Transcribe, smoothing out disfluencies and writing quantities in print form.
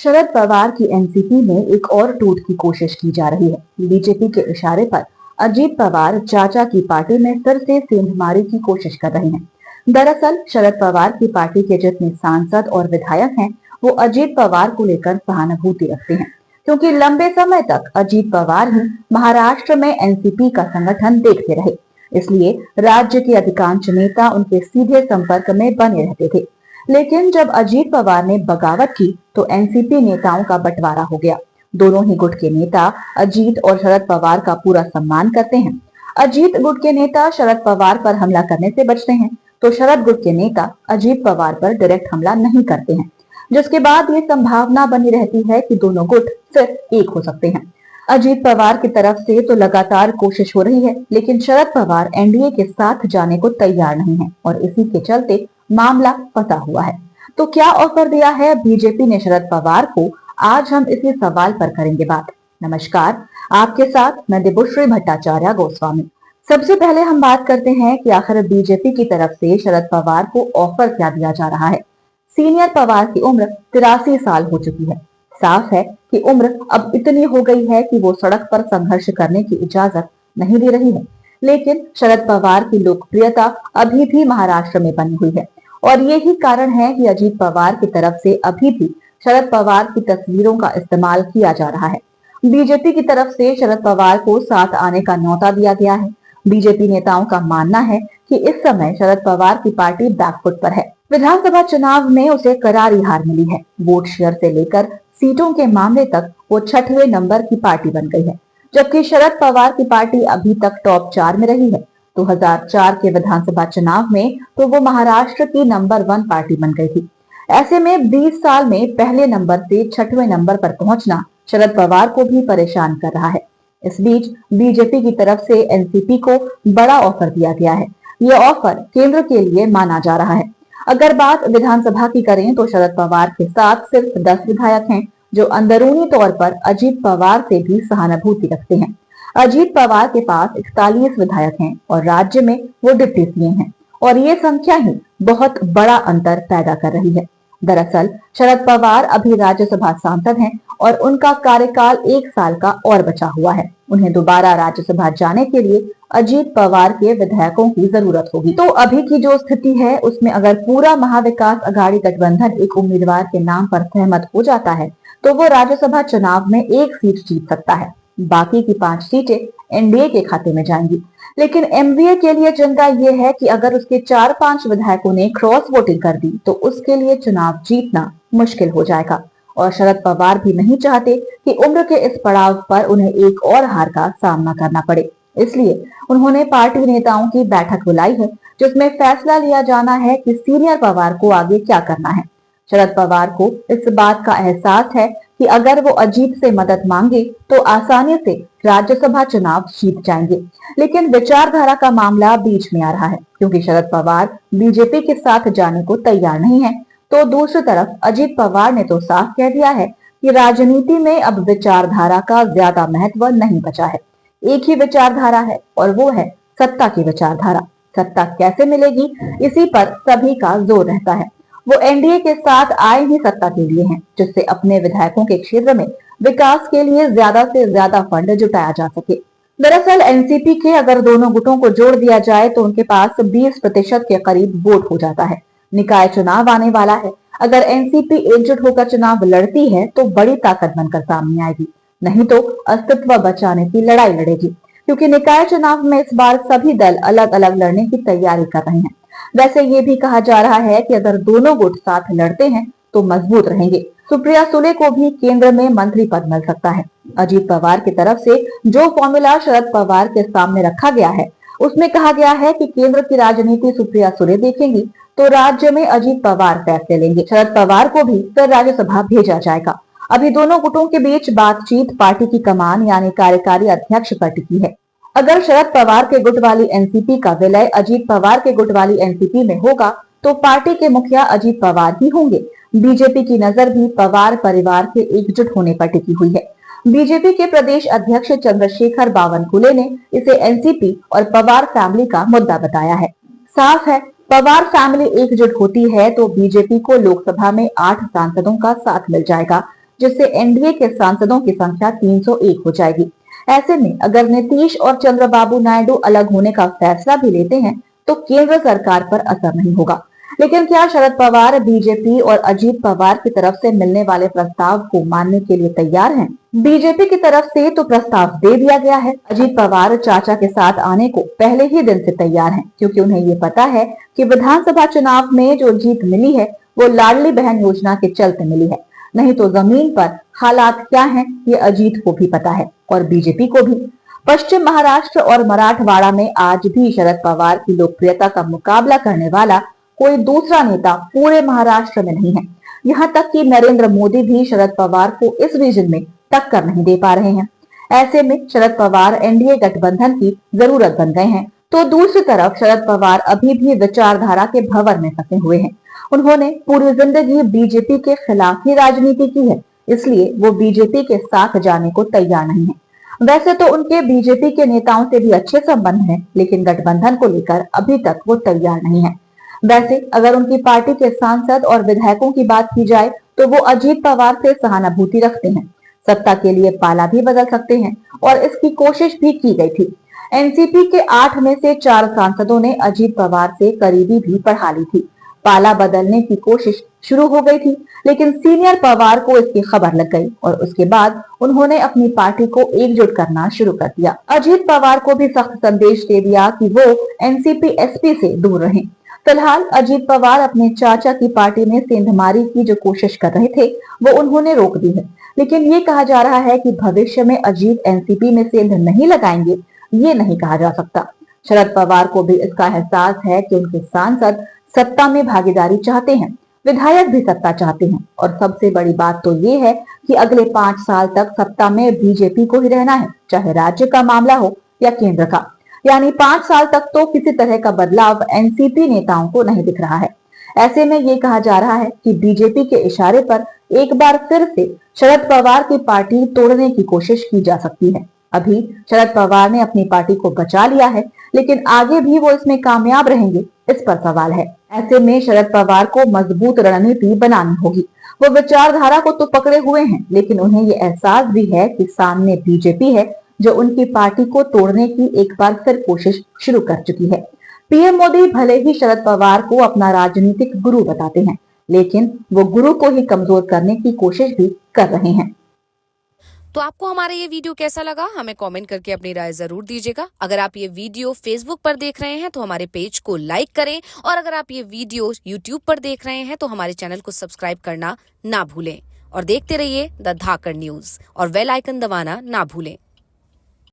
शरद पवार की एनसीपी में एक और टूट की कोशिश की जा रही है। बीजेपी के इशारे पर अजीत पवार चाचा की पार्टी में फिर से सेंधमारी की कोशिश कर रहे हैं। दरअसल शरद पवार की पार्टी के जितने सांसद और विधायक हैं, वो अजीत पवार को लेकर सहानुभूति रखते हैं, क्योंकि लंबे समय तक अजीत पवार ही महाराष्ट्र में एनसीपी का संगठन देखते रहे। इसलिए राज्य के अधिकांश नेता उनके सीधे संपर्क में बने रहते थे। लेकिन जब अजीत पवार ने बगावत की तो एनसीपी नेताओं का बंटवारा हो गया। दोनों ही गुट के नेता अजीत और शरद पवार का पूरा सम्मान करते हैं। अजीत गुट के नेता शरद पवार पर हमला करने से बचते हैं, तो शरद गुट के नेता अजीत पवार पर डायरेक्ट हमला नहीं करते हैं, जिसके बाद ये संभावना बनी रहती है कि दोनों गुट सिर्फ एक हो सकते हैं। अजीत पवार की तरफ से तो लगातार कोशिश हो रही है, लेकिन शरद पवार एनडीए के साथ जाने को तैयार नहीं है और इसी के चलते मामला फंसा हुआ है। तो क्या ऑफर दिया है बीजेपी ने शरद पवार को? आज हम इसी सवाल पर करेंगे बात। नमस्कार, आपके साथ मैं दिबुश्री भट्टाचार्य गोस्वामी। सबसे पहले हम बात करते हैं कि आखिर बीजेपी की तरफ से शरद पवार को ऑफर क्या दिया जा रहा है। सीनियर पवार की उम्र 83 साल हो चुकी है। साफ है कि उम्र अब इतनी हो गई है कि वो सड़क पर संघर्ष करने की इजाजत नहीं दे रही है। लेकिन शरद पवार की लोकप्रियता अभी भी महाराष्ट्र में बनी हुई है और यही कारण है कि अजीत पवार की तरफ से अभी भी शरद पवार की तस्वीरों का इस्तेमाल किया जा रहा है। बीजेपी की तरफ से शरद पवार को साथ आने का न्योता दिया गया है। बीजेपी नेताओं का मानना है कि इस समय शरद पवार की पार्टी बैकफुट पर है। विधानसभा चुनाव में उसे करारी हार मिली है। वोट शेयर से लेकर सीटों के मामले तक वो 6वें नंबर की पार्टी बन गई है, जबकि शरद पवार की पार्टी अभी तक टॉप 4 में रही है। 2004 के विधानसभा चुनाव में तो वो महाराष्ट्र की नंबर 1 पार्टी बन गई थी। ऐसे में 20 साल में पहले नंबर से 6वें नंबर पर पहुंचना शरद पवार को भी परेशान कर रहा है। इस बीच बीजेपी की तरफ से एनसीपी को बड़ा ऑफर दिया गया है। ये ऑफर केंद्र के लिए माना जा रहा है। अगर बात विधानसभा की करें तो शरद पवार के साथ सिर्फ 10 विधायक हैं, जो अंदरूनी तौर पर अजीत पवार से भी सहानुभूति रखते हैं। अजीत पवार के पास 41 विधायक हैं और राज्य में वो डिप्टी सीएम हैं, और ये संख्या ही बहुत बड़ा अंतर पैदा कर रही है। दरअसल शरद पवार अभी राज्यसभा सांसद हैं और उनका कार्यकाल 1 साल का और बचा हुआ है। उन्हें दोबारा राज्यसभा जाने के लिए अजीत पवार के विधायकों की जरूरत होगी। तो अभी की जो स्थिति है उसमें अगर पूरा महाविकास अघाड़ी गठबंधन एक उम्मीदवार के नाम पर सहमत हो जाता है तो वो राज्यसभा चुनाव में 1 सीट जीत सकता है। बाकी की 5 सीटें एनडीए के खाते में जाएंगी। लेकिन एमवीए के लिए चिंता ये है कि अगर उसके 4-5 विधायकों ने क्रॉस वोटिंग कर दी तो उसके लिए चुनाव जीतना मुश्किल हो जाएगा, और शरद पवार भी नहीं चाहते कि उम्र के इस पड़ाव पर उन्हें एक और हार का सामना करना पड़े। इसलिए उन्होंने पार्टी नेताओं की बैठक बुलाई है, जिसमें फैसला लिया जाना है कि सीनियर पवार को आगे क्या करना है। शरद पवार को इस बात का एहसास है कि अगर वो अजीत से मदद मांगे तो आसानी से राज्यसभा चुनाव जीत जाएंगे। लेकिन विचारधारा का मामला बीच में आ रहा है, क्योंकि शरद पवार बीजेपी के साथ जाने को तैयार नहीं है, तो दूसरी तरफ अजीत पवार ने तो साफ कह दिया है कि राजनीति में अब विचारधारा का ज्यादा महत्व नहीं बचा है। एक ही विचारधारा है और वो है सत्ता की विचारधारा। सत्ता कैसे मिलेगी, इसी पर सभी का जोर रहता है। वो एनडीए के साथ आए ही सत्ता के लिए हैं, जिससे अपने विधायकों के क्षेत्र में विकास के लिए ज्यादा से ज्यादा फंड जुटाया जा सके। दरअसल एनसीपी के अगर दोनों गुटों को जोड़ दिया जाए तो उनके पास 20% के करीब वोट हो जाता है। निकाय चुनाव आने वाला है। अगर एनसीपी एकजुट होकर चुनाव लड़ती है तो बड़ी ताकत बनकर सामने आएगी, नहीं तो अस्तित्व बचाने की लड़ाई लड़ेगी, क्योंकि निकाय चुनाव में इस बार सभी दल अलग अलग लड़ने की तैयारी कर रहे हैं। वैसे ये भी कहा जा रहा है कि अगर दोनों गुट साथ लड़ते हैं तो मजबूत रहेंगे। सुप्रिया सुले को भी केंद्र में मंत्री पद मिल सकता है। अजीत पवार की तरफ से जो फॉर्मूला शरद पवार के सामने रखा गया है उसमें कहा गया है कि केंद्र की राजनीति सुप्रिया सुले देखेंगी तो राज्य में अजीत पवार फैसले लेंगे। शरद पवार को भी फिर राज्यसभा भेजा जाएगा। अभी दोनों गुटों के बीच बातचीत पार्टी की कमान यानी कार्यकारी अध्यक्ष पर टिकी है। अगर शरद पवार के गुट वाली एनसीपी का विलय अजीत पवार के गुट वाली एनसीपी में होगा तो पार्टी के मुखिया अजीत पवार ही होंगे। बीजेपी की नजर भी पवार परिवार के एकजुट होने पर टिकी हुई है। बीजेपी के प्रदेश अध्यक्ष चंद्रशेखर बावनकुले ने इसे एनसीपी और पवार फैमिली का मुद्दा बताया है। साफ है, पवार फैमिली एकजुट होती है तो बीजेपी को लोकसभा में 8 सांसदों का साथ मिल जाएगा, जिससे एनडीए के सांसदों की संख्या 301 हो जाएगी। ऐसे में अगर नीतीश और चंद्रबाबू नायडू अलग होने का फैसला भी लेते हैं तो केंद्र सरकार पर असर नहीं होगा। लेकिन क्या शरद पवार बीजेपी और अजीत पवार की तरफ से मिलने वाले प्रस्ताव को मानने के लिए तैयार हैं? बीजेपी की तरफ से तो प्रस्ताव दे दिया गया है। अजीत पवार चाचा के साथ आने को पहले ही दिन से तैयार हैं, क्योंकि उन्हें ये पता है कि विधानसभा चुनाव में जो जीत मिली है वो लाडली बहन योजना के चलते मिली है। नहीं तो जमीन पर हालात क्या हैं ये अजीत को भी पता है और बीजेपी को भी। पश्चिम महाराष्ट्र और मराठवाड़ा में आज भी शरद पवार की लोकप्रियता का मुकाबला करने वाला कोई दूसरा नेता पूरे महाराष्ट्र में नहीं है। यहाँ तक कि नरेंद्र मोदी भी शरद पवार को इस रीजन में टक्कर नहीं दे पा रहे हैं। ऐसे में शरद पवार एनडीए गठबंधन की जरूरत बन गए हैं। तो दूसरी तरफ शरद पवार अभी भी विचारधारा के भंवर में फंसे हुए हैं। उन्होंने पूरी जिंदगी बीजेपी के खिलाफ ही राजनीति की है, इसलिए वो बीजेपी के साथ जाने को तैयार नहीं है। वैसे तो उनके बीजेपी के नेताओं से भी अच्छे संबंध हैं, लेकिन गठबंधन को लेकर अभी तक वो तैयार नहीं है। वैसे अगर उनकी पार्टी के सांसद और विधायकों की बात की जाए तो वो अजीत पवार से सहानुभूति रखते हैं। सत्ता के लिए पाला भी बदल सकते हैं और इसकी कोशिश भी की गई थी। एनसीपी के 8 में से 4 सांसदों ने अजीत पवार से करीबी भी बढ़ा ली थी। पाला बदलने की कोशिश शुरू हो गई थी, लेकिन सीनियर पवार को इसकी खबर लग गई और उसके बाद उन्होंने अपनी पार्टी को एकजुट करना शुरू कर दिया। अजीत पवार को भी सख्त संदेश दे दिया कि वो एनसीपी एसपी से दूर रहें। फिलहाल अजीत पवार अपने चाचा की पार्टी में सेंधमारी की जो कोशिश कर रहे थे वो उन्होंने रोक दी है, लेकिन ये कहा जा रहा है कि भविष्य में अजीत एनसीपी में सेंध नहीं लगाएंगे, ये नहीं कहा जा सकता। शरद पवार को भी इसका एहसास है कि उनके सांसद सत्ता में भागीदारी चाहते हैं, विधायक भी सत्ता चाहते हैं और सबसे बड़ी बात तो ये है कि अगले 5 साल तक सत्ता में बीजेपी को ही रहना है, चाहे राज्य का मामला हो या केंद्र का। यानी 5 साल तक तो किसी तरह का बदलाव एनसीपी नेताओं को नहीं दिख रहा है। ऐसे में ये कहा जा रहा है कि बीजेपी के इशारे पर एक बार फिर से शरद पवार की पार्टी तोड़ने की कोशिश की जा सकती है। अभी शरद पवार ने अपनी पार्टी को बचा लिया है, लेकिन आगे भी वो इसमें कामयाब रहेंगे, इस पर सवाल है। ऐसे में शरद पवार को मजबूत रणनीति बनानी होगी। वो विचारधारा को तो पकड़े हुए हैं, लेकिन उन्हें ये एहसास भी है कि सामने बीजेपी है जो उनकी पार्टी को तोड़ने की एक बार फिर कोशिश शुरू कर चुकी है। पीएम मोदी भले ही शरद पवार को अपना राजनीतिक गुरु बताते हैं, लेकिन वो गुरु को ही कमजोर करने की कोशिश भी कर रहे हैं। तो आपको हमारा ये वीडियो कैसा लगा हमें कमेंट करके अपनी राय जरूर दीजिएगा। अगर आप ये वीडियो फेसबुक पर देख रहे हैं तो हमारे पेज को लाइक करें और अगर आप ये वीडियो यूट्यूब पर देख रहे हैं तो हमारे चैनल को सब्सक्राइब करना ना भूलें और देखते रहिए द धाकड़ न्यूज और बेल आइकन दबाना ना भूलें।